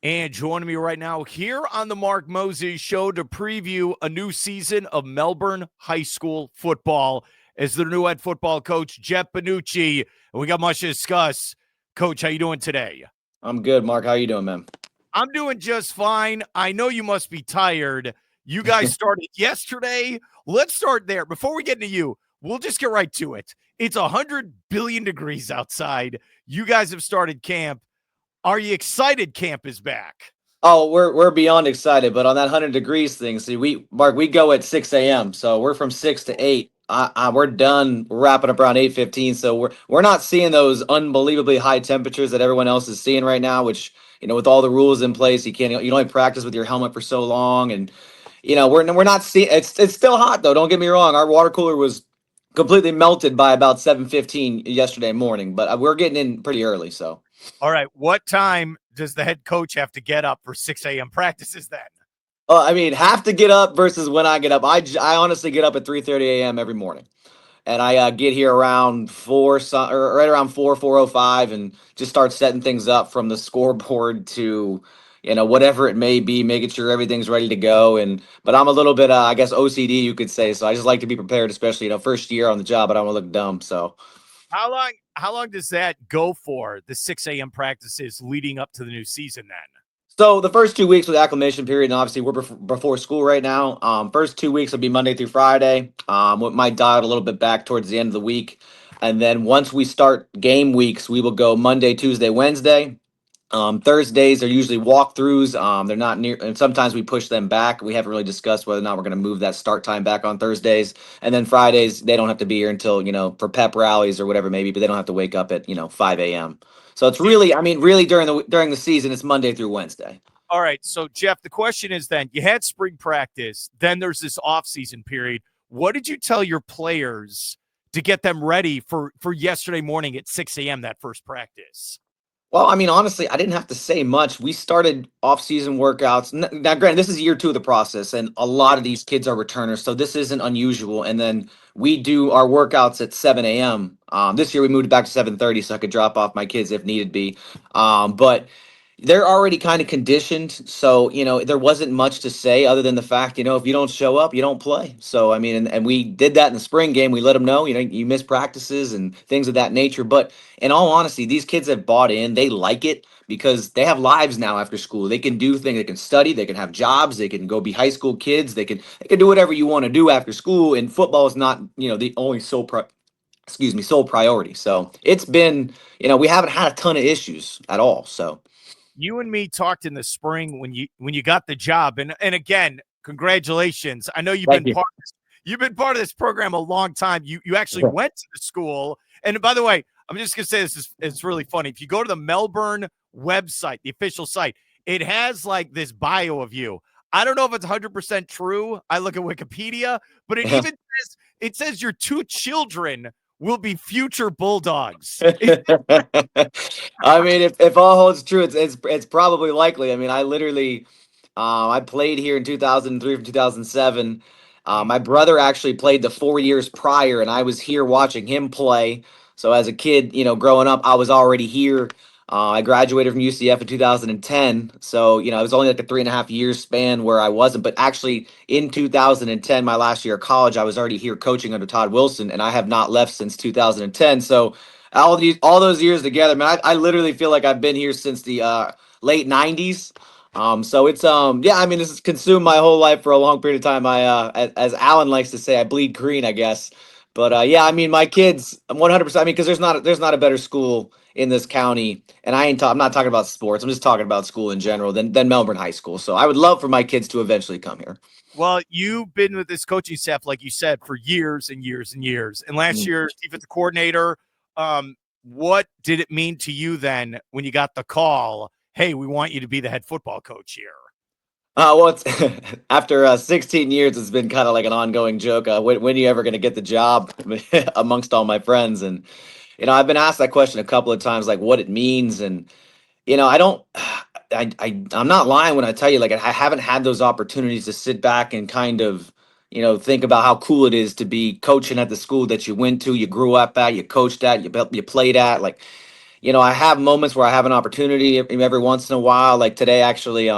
And joining me right now here on the Mark Moses Show to preview a new season of Melbourne high school football is their new head football coach, Jeff Pannucci. And we got much to discuss. Coach, how you doing today? I'm good, Mark. How you doing, man? I'm doing just fine. I know you must be tired. You guys started yesterday. Let's start there. Before we get into you, we'll just get right to it. It's 100 billion degrees outside. You guys have started camp. Are you excited camp is back? Oh, we're beyond excited. But on that 100 degrees thing, see, we go at 6 a.m. So we're from 6 to 8. We're done. We're wrapping up around 8:15. So we're not seeing those unbelievably high temperatures that everyone else is seeing right now. Which with all the rules in place, you can only practice with your helmet for so long, and we're not seeing. It's still hot though. Don't get me wrong. Our water cooler was completely melted by about 7:15 yesterday morning, but we're getting in pretty early. So. All right. What time does the head coach have to get up for 6 a.m. practices then? I mean, have to get up versus when I get up. I honestly get up at 3:30 a.m. every morning, and I get here around 4, or right around 4:05, and just start setting things up from the scoreboard to whatever it may be, making sure everything's ready to go. But I'm a little bit, I guess, OCD, you could say. So I just like to be prepared, especially first year on the job. I don't want to look dumb. So. How long does that go for, the 6 a.m. practices leading up to the new season then? So the first 2 weeks with acclimation period, and obviously we're before school right now. First 2 weeks will be Monday through Friday. We might dial it a little bit back towards the end of the week, and then once we start game weeks, we will go Monday, Tuesday, Wednesday. Thursdays are usually walkthroughs. They're not near, and sometimes we push them back. We haven't really discussed whether or not we're going to move that start time back on Thursdays. And then Fridays, they don't have to be here until, for pep rallies or whatever maybe, but they don't have to wake up at, 5 a.m. So it's really, really during the season, it's Monday through Wednesday. All right. So, Jeff, the question is then, you had spring practice, then there's this off-season period. What did you tell your players to get them ready for yesterday morning at 6 a.m., that first practice? Well, I mean, honestly, I didn't have to say much. We started off-season workouts. Now, granted, this is year 2 of the process, and a lot of these kids are returners, so this isn't unusual. And then we do our workouts at 7 a.m. This year we moved it back to 7:30, so I could drop off my kids if needed be. But they're already kind of conditioned, so there wasn't much to say other than the fact, if you don't show up, you don't play. So I mean, and we did that in the spring game. We let them know, you miss practices and things of that nature. But in all honesty, these kids have bought in. They like it because they have lives now after school. They can do things. They can study. They can have jobs. They can go be high school kids. They can do whatever you want to do after school. And football is not the only sole priority. So it's been we haven't had a ton of issues at all. So. You and me talked in the spring when you got the job, and again, congratulations. I know you've been part of this program a long time. You actually went to the school, and by the way, I'm just gonna say it's really funny. If you go to the Melbourne website, the official site, it has like this bio of you. I don't know if it's 100% true. I look at Wikipedia, but it says your 2 children will be future Bulldogs. I mean, if all holds true, it's probably likely. I mean, I literally, I played here in 2003 from 2007. My brother actually played the 4 years prior, and I was here watching him play. So as a kid, growing up, I was already here. I graduated from UCF in 2010. So, it was only like a 3.5 year span where I wasn't. But actually, in 2010, my last year of college, I was already here coaching under Todd Wilson, and I have not left since 2010. So, all those years together, man, I literally feel like I've been here since the late 90s. So it's yeah, I mean, this has consumed my whole life for a long period of time. As Alan likes to say, I bleed green, I guess. But yeah, I mean, my kids, 100%. I mean, because there's not a better school in this county, and I'm not talking about sports. I'm just talking about school in general than Melbourne High School. So I would love for my kids to eventually come here. Well, you've been with this coaching staff, like you said, for years and years and years. And last year, defensive coordinator, what did it mean to you then when you got the call? Hey, we want you to be the head football coach here. Well, it's after 16 years, it's been kind of like an ongoing joke. When are you ever going to get the job amongst all my friends? And I've been asked that question a couple of times, like what it means. And I don't, I'm not lying when I tell you, like, I haven't had those opportunities to sit back and kind of, think about how cool it is to be coaching at the school that you went to, you grew up at, you coached at, you played at. Like, I have moments where I have an opportunity every once in a while. Like today, actually,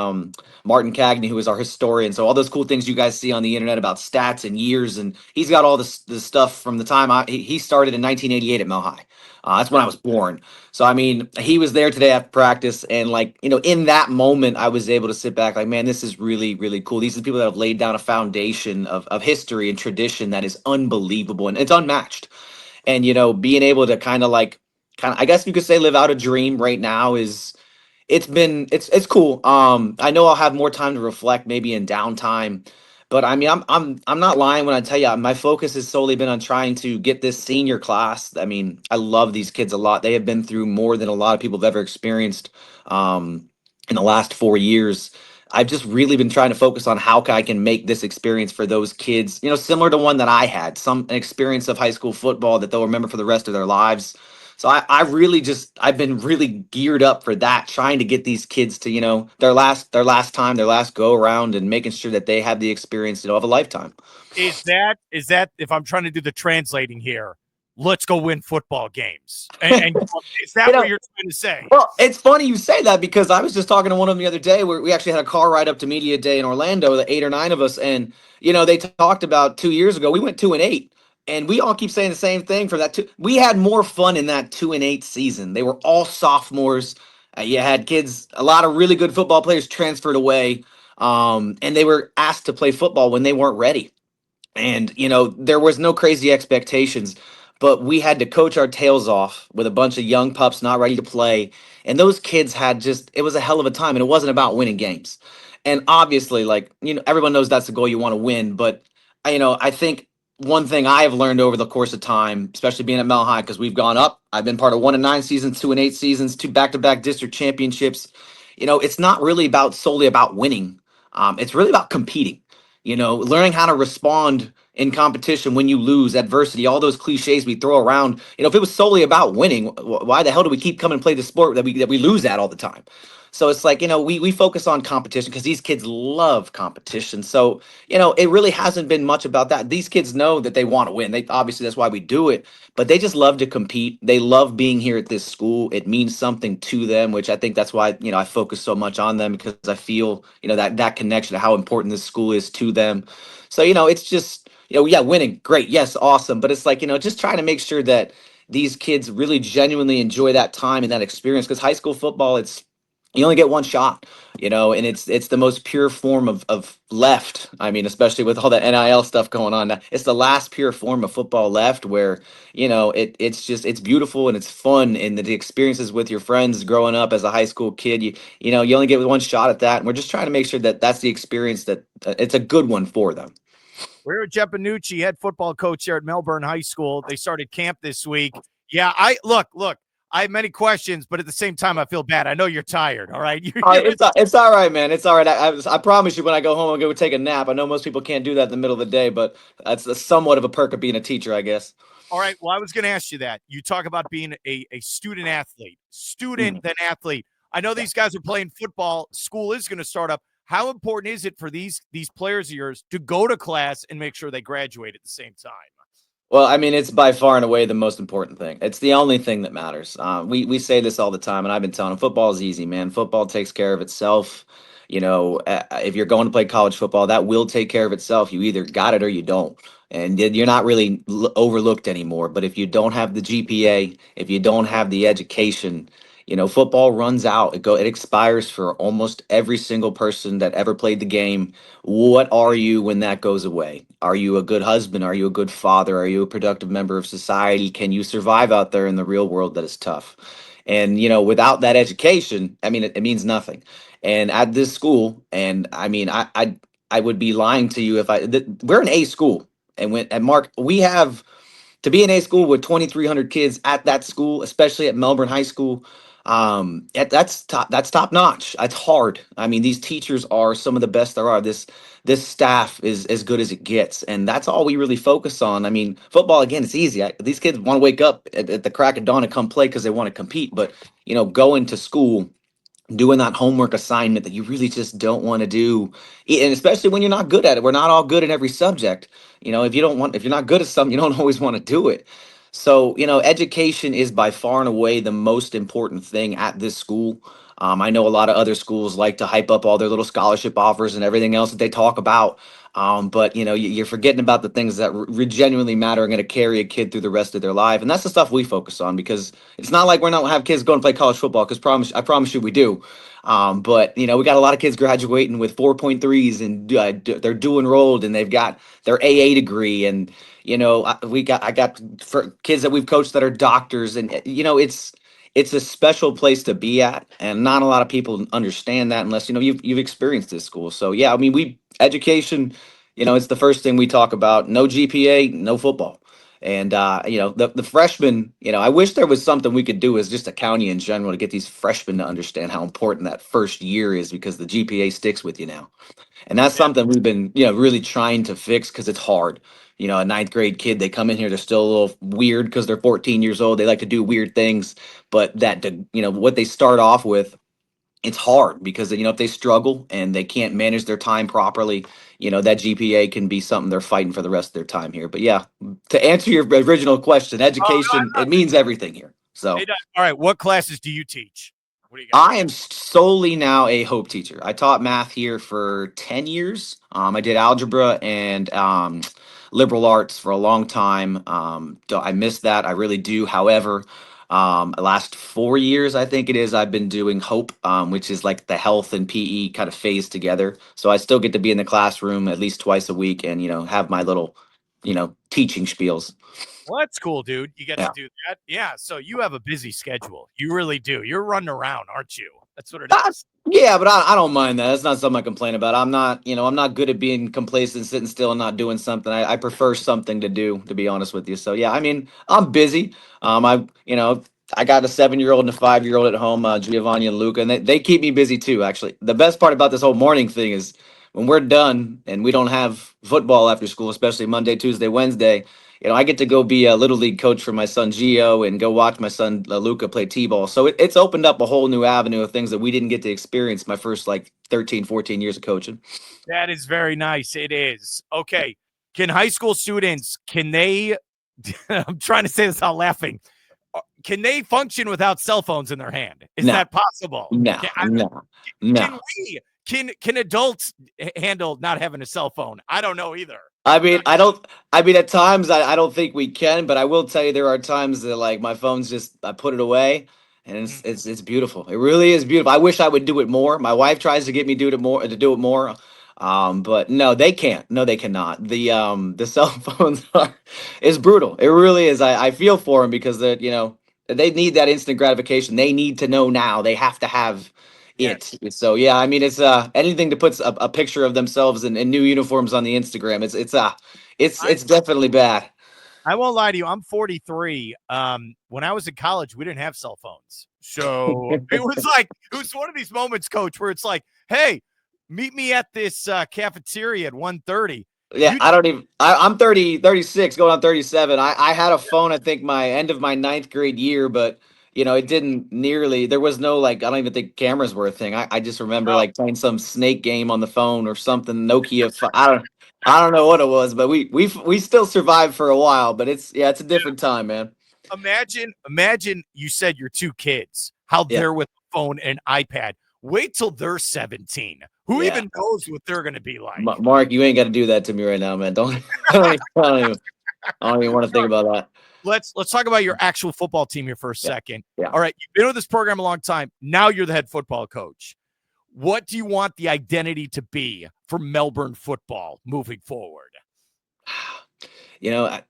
Martin Cagney, who is our historian, so all those cool things you guys see on the internet about stats and years, and he's got all this stuff from the time he started in 1988 at Mel High. That's when I was born. So I mean, he was there today after practice, and like in that moment, I was able to sit back, like, man, this is really really cool. These are the people that have laid down a foundation of history and tradition that is unbelievable and it's unmatched. And being able to I guess you could say live out a dream right now is it's cool. I know I'll have more time to reflect maybe in downtime, but I mean I'm not lying when I tell you my focus has solely been on trying to get this senior class. I mean, I love these kids a lot. They have been through more than a lot of people have ever experienced in the last 4 years. I've just really been trying to focus on I can make this experience for those kids, similar to one that I had, an experience of high school football that they'll remember for the rest of their lives. So I really I've been really geared up for that, trying to get these kids to, their last time, their last go around, and making sure that they have the experience, of a lifetime. Is that if I'm trying to do the translating here, let's go win football games? And is that what you're trying to say? Well, it's funny you say that because I was just talking to one of them the other day where we actually had a car ride up to Media Day in Orlando, the 8 or 9 of us, and they talked about 2 years ago we went 2-8. And we all keep saying the same thing for that too. We had more fun in that 2-8 season. They were all sophomores. You had kids, a lot of really good football players transferred away, and they were asked to play football when they weren't ready. And there was no crazy expectations, but we had to coach our tails off with a bunch of young pups not ready to play. And those kids it was a hell of a time, and it wasn't about winning games. And obviously, like, everyone knows that's the goal, you want to win. But I think one thing I have learned over the course of time, especially being at Mel High, because we've gone up, I've been part of 1-9 seasons, 2-8 seasons, 2 back-to-back district championships. It's not really solely about winning. It's really about competing. Learning how to respond in competition when you lose, adversity, all those cliches we throw around. If it was solely about winning, why the hell do we keep coming and play the sport that we lose at all the time? So it's like, we focus on competition because these kids love competition. So, it really hasn't been much about that. These kids know that they want to win. Obviously that's why we do it, but they just love to compete. They love being here at this school. It means something to them, which I think that's why, I focus so much on them, because I feel, that connection to how important this school is to them. So, it's just, yeah, winning, great. Yes. Awesome. But it's like, just trying to make sure that these kids really genuinely enjoy that time and that experience, because high school football, you only get one shot, and it's the most pure form of left. I mean, especially with all that NIL stuff going on, it's the last pure form of football left, where it's beautiful and it's fun, and the experiences with your friends growing up as a high school kid, you only get one shot at that, and we're just trying to make sure that that's the experience, that it's a good one for them. We're with Jeff Pannucci, head football coach here at Melbourne High School. They started camp this week. Yeah, look. I have many questions, but at the same time, I feel bad. I know you're tired. All right. It's all right, man. It's all right. I promise you, when I go home, I'm going to take a nap. I know most people can't do that in the middle of the day, but that's somewhat of a perk of being a teacher, I guess. All right. Well, I was going to ask you that. You talk about being a student athlete, then athlete. I know these guys are playing football. School is going to start up. How important is it for these players of yours to go to class and make sure they graduate at the same time? Well, I mean, it's by far and away the most important thing. It's the only thing that matters. We say this all the time, and I've been telling them, football is easy, man. Football takes care of itself. If you're going to play college football, that will take care of itself. You either got it or you don't, and you're not really overlooked anymore. But if you don't have the GPA, if you don't have the education, football runs out. It expires for almost every single person that ever played the game. What are you when that goes away? Are you a good husband? Are you a good father? Are you a productive member of society? Can you survive out there in the real world that is tough? And without that education, I mean, it means nothing. And at this school, and I mean, I would be lying to you if we're an A school, and Mark, we have, to be an A school with 2,300 kids at that school, especially at Melbourne High School. That's top notch. It's hard. I mean, these teachers are some of the best there are. This staff is as good as it gets, and that's all we really focus on. I mean, football, again, it's easy. These kids want to wake up at the crack of dawn and come play because they want to compete. But going to school, doing that homework assignment that you really just don't want to do, and especially when you're not good at it. We're not all good in every subject. If you're not good at something, you don't always want to do it. So, education is by far and away the most important thing at this school. I know a lot of other schools like to hype up all their little scholarship offers and everything else that they talk about. But you're forgetting about the things that genuinely matter and going to carry a kid through the rest of their life, and that's the stuff we focus on because it's not like we're not have kids go and play college football. Because I promise you, we do. But we got a lot of kids graduating with 4.3s, and they're dual enrolled, and they've got their AA degree, and I got for kids that we've coached that are doctors, and it's a special place to be at, and not a lot of people understand that unless you've experienced this school. So yeah, I mean, we education, it's the first thing we talk about. No GPA, no football. And the freshmen, I wish there was something we could do as just a county in general to get these freshmen to understand how important that first year is, because the GPA sticks with you now. And that's something we've been, really trying to fix because it's hard. A ninth grade kid, they come in here, they're still a little weird because they're 14 years old. They like to do weird things, but what they start off with, it's hard because if they struggle and they can't manage their time properly, that GPA can be something they're fighting for the rest of their time here. But yeah, to answer your original question, Oh, no, education, it means everything here. So all right, what classes do you teach? What do you got? I am solely now a Hope teacher. I taught math here for 10 years. I did algebra and liberal arts for a long time. I miss that. I really do. However, the last 4 years, I think it is, I've been doing Hope, which is like the health and PE kind of phase together. So I still get to be in the classroom at least twice a week and, have my little, teaching spiels. Well, that's cool, dude. You get Yeah. to do that. Yeah. So you have a busy schedule. You really do. You're running around, aren't you? That's what it Uh, is. yeah, but I don't mind that. That's not something I complain about. I'm not good at being complacent, sitting still and not doing something. I prefer something to do, to be honest with you. So yeah, I mean, I'm busy. I got a 7-year-old and a 5-year-old at home, Giovanni and Luca, and they keep me busy too, actually. The best part about this whole morning thing is when we're done and we don't have football after school, especially Monday, Tuesday, Wednesday, I get to go be a little league coach for my son Gio and go watch my son Luca play t-ball. So it's opened up a whole new avenue of things that we didn't get to experience my first like 13, 14 years of coaching. That is very nice. It is. Okay. Can high school students, can they, I'm trying to say this without laughing. Can they function without cell phones in their hand? Is that possible? No, no. Can adults handle not having a cell phone? I don't know either. I mean, at times I don't think we can, but I will tell you there are times that like my phone's just, I put it away and it's beautiful. It really is beautiful. I wish I would do it more. My wife tries to get me to do it more. But no, they can't. No, they cannot. The cell phones is brutal. It really is. I feel for them because they need that instant gratification. They need to know now. They have to have it. So yeah, I mean, it's anything to put a picture of themselves in new uniforms on the Instagram. It's definitely bad. I won't lie to you. I'm 43. When I was in college, we didn't have cell phones. So it was one of these moments, coach, where it's like, hey, meet me at this cafeteria at 1:30. Yeah, I'm 30, 36, going on 37. I had a phone, I think my end of my ninth grade year, but it didn't there was no, like, I don't even think cameras were a thing. I just remember like playing some Snake game on the phone or something, Nokia. I don't know what it was, but we still survived for a while, but it's a different time, man. Imagine you said your two kids, how they're with a phone and iPad. Wait till they're 17. Who even knows what they're going to be like? Mark, you ain't got to do that to me right now, man. I don't even want to think about that. Let's talk about your actual football team here for a second. Yeah. All right, you've been with this program a long time. Now you're the head football coach. What do you want the identity to be for Melbourne football moving forward? I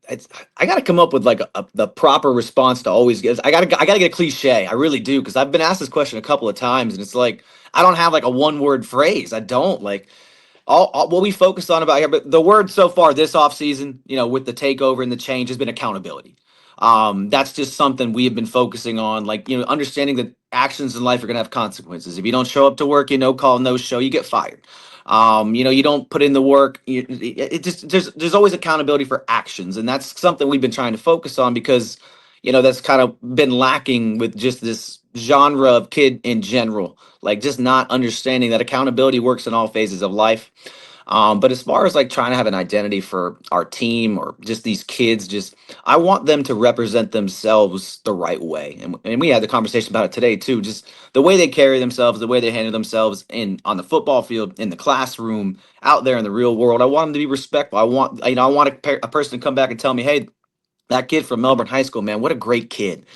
got to come up with like the proper response to always get. I got to get a cliche. I really do, because I've been asked this question a couple of times, and it's like I don't have like a one-word phrase. I don't like all what we focused on about here, but the word so far this offseason, with the takeover and the change, has been accountability. That's just something we have been focusing on, like, understanding that actions in life are going to have consequences. If you don't show up to work, no call, no show, you get fired. You don't put in the work. There's always accountability for actions, and that's something we've been trying to focus on because, that's kind of been lacking with just this genre of kid in general, like just not understanding that accountability works in all phases of life. But as far as like trying to have an identity for our team or just these kids, just I want them to represent themselves the right way. And we had the conversation about it today too. Just the way they carry themselves, the way they handle themselves in on the football field, in the classroom, out there in the real world. I want them to be respectful. I want a person to come back and tell me, hey, that kid from Melbourne High School, man, what a great kid.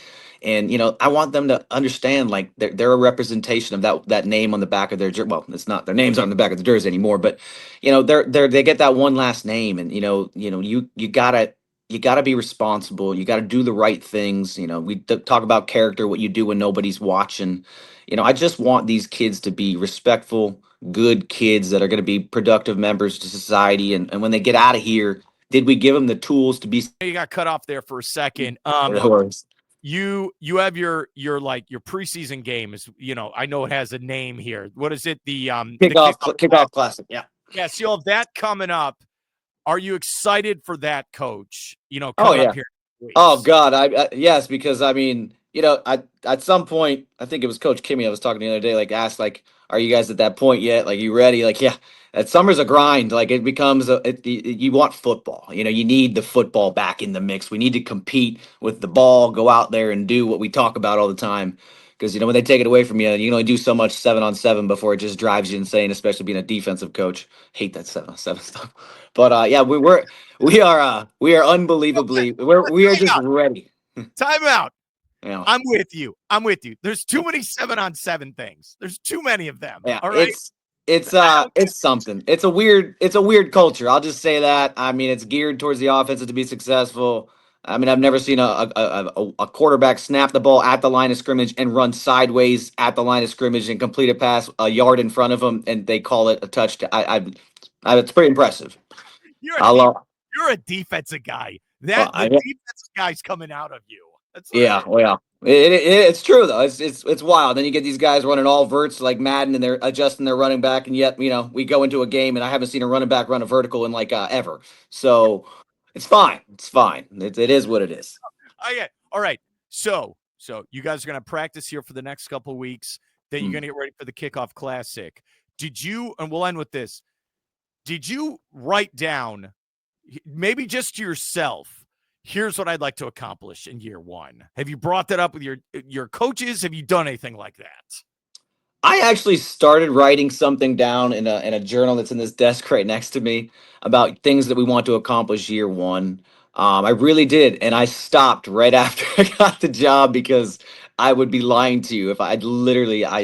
And I want them to understand like they're a representation of that name on the back of their jersey. Well, it's not their names aren't on the back of the jersey anymore, but they get that one last name, and you gotta be responsible. You gotta do the right things. Talk about character, what you do when nobody's watching. I just want these kids to be respectful, good kids that are going to be productive members to society. And when they get out of here, did we give them the tools to be? You got cut off there for a second. You have your preseason game is, I know it has a name here. What is it? The kickoff classic. Yeah. Yes, you'll have that coming up. Are you excited for that, Coach? Coming up here. Oh God, yes, because at some point, I think it was Coach Kimmy I was talking to the other day, like asked like, are you guys at that point yet? Like, you ready? Like, yeah. That summer's a grind. Like, it becomes you want football. You need the football back in the mix. We need to compete with the ball, go out there and do what we talk about all the time. Because when they take it away from you, you can only do so much 7-on-7 before it just drives you insane. Especially being a defensive coach, hate that 7-on-7 stuff. But yeah, we are unbelievably we are just ready. Time out. Yeah. I'm with you. There's too many 7-on-7 things. There's too many of them. Yeah, all right. It's something. It's a weird culture. I'll just say that. I mean, it's geared towards the offensive to be successful. I mean, I've never seen a quarterback snap the ball at the line of scrimmage and run sideways at the line of scrimmage and complete a pass a yard in front of them, and they call it a touchdown. It's pretty impressive. You're a defensive guy. Defensive guy's coming out of you. Yeah. It's true though. It's wild. Then you get these guys running all verts like Madden, and they're adjusting their running back, and yet we go into a game and I haven't seen a running back run a vertical in like ever. So it's fine. It's fine. It is what it is. Okay. All right. So you guys are gonna practice here for the next couple of weeks. Then you're gonna get ready for the kickoff classic. And we'll end with this. Did you write down, maybe just to yourself, here's what I'd like to accomplish in year one? Have you brought that up with your coaches? Have you done anything like that? I actually started writing something down in a journal that's in this desk right next to me about things that we want to accomplish year one. I really did, and I stopped right after I got the job because I would be lying to you if I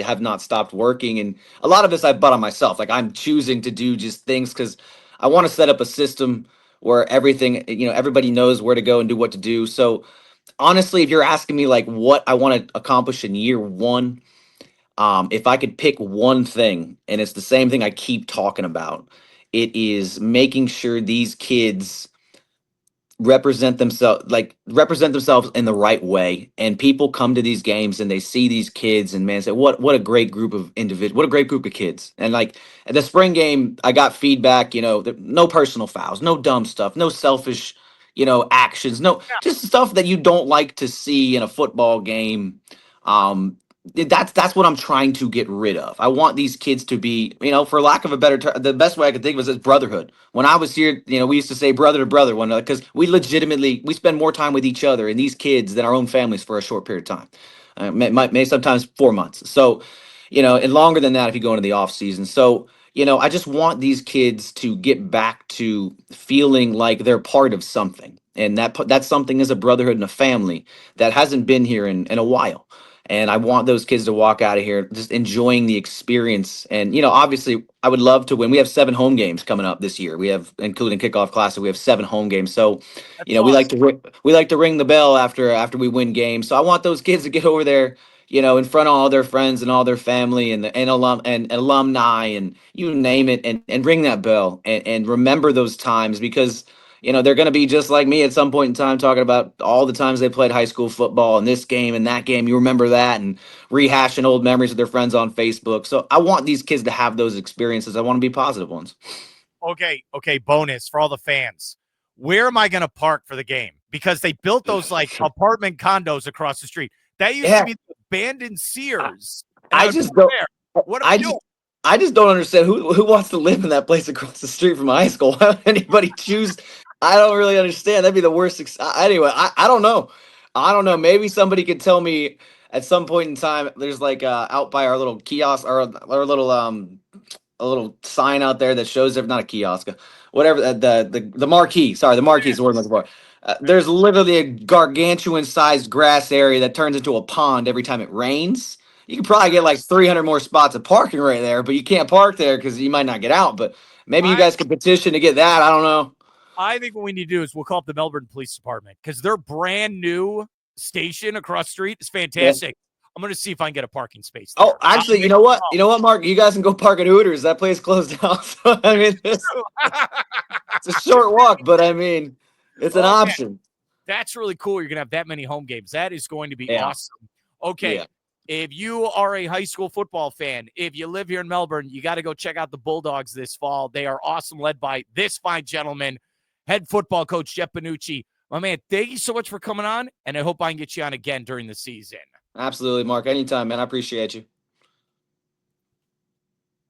have not stopped working, and a lot of this I've bought on myself. Like, I'm choosing to do just things because I want to set up a system where everybody knows where to go and do what to do. So honestly, if you're asking me like what I want to accomplish in year one, if I could pick one thing, and it's the same thing I keep talking about, it is making sure these kids represent themselves in the right way, and people come to these games and they see these kids and man say what a great group of individuals, what a great group of kids. And like at the spring game, I got feedback, no personal fouls, no dumb stuff, no selfish actions, no, just stuff that you don't like to see in a football game. That's what I'm trying to get rid of. I want these kids to be, for lack of a better term, the best way I could think of is brotherhood. When I was here, we used to say brother to brother because we spend more time with each other and these kids than our own families for a short period of time. May sometimes 4 months. So, and longer than that if you go into the off season. So, I just want these kids to get back to feeling like they're part of something. And that something is a brotherhood and a family that hasn't been here in a while. And I want those kids to walk out of here just enjoying the experience. And, obviously, I would love to win. We have 7 home games coming up this year. We have, including kickoff classic, we have 7 home games. So, awesome. we like to ring the bell after we win games. So I want those kids to get over there, in front of all their friends and all their family and alumni and you name it, and ring that bell and remember those times because they're going to be just like me at some point in time talking about all the times they played high school football and this game and that game. You remember that and rehashing old memories with their friends on Facebook. So I want these kids to have those experiences. I want to be positive ones. Okay. Bonus for all the fans. Where am I going to park for the game? Because they built those like apartment condos across the street. That used to be the abandoned Sears. I just don't. What am I doing? I just don't understand who wants to live in that place across the street from high school. Why would anybody choose? I don't really understand. That'd be the worst. Anyway, I don't know. I don't know. Maybe somebody could tell me at some point in time. There's like out by our little kiosk or our little a little sign out there that shows not a kiosk, whatever the marquee. Sorry, the marquee is the word I'm looking for. There's literally a gargantuan sized grass area that turns into a pond every time it rains. You can probably get like 300 more spots of parking right there, but you can't park there because you might not get out. But maybe you guys could petition to get that. I don't know. I think what we need to do is we'll call up the Melbourne Police Department because their brand new station across the street is fantastic. Yeah. I'm going to see if I can get a parking space there. Oh, actually, you know what? You know what, Mark? You guys can go park at Hooters. That place closed down. So, I mean, it's a short walk, but I mean, it's an option. That's really cool. You're going to have that many home games. That is going to be awesome. Okay. Yeah. If you are a high school football fan, if you live here in Melbourne, you got to go check out the Bulldogs this fall. They are awesome, led by this fine gentleman, head football coach Jeff Pannucci. My man, thank you so much for coming on, and I hope I can get you on again during the season. Absolutely, Mark. Anytime, man. I appreciate you.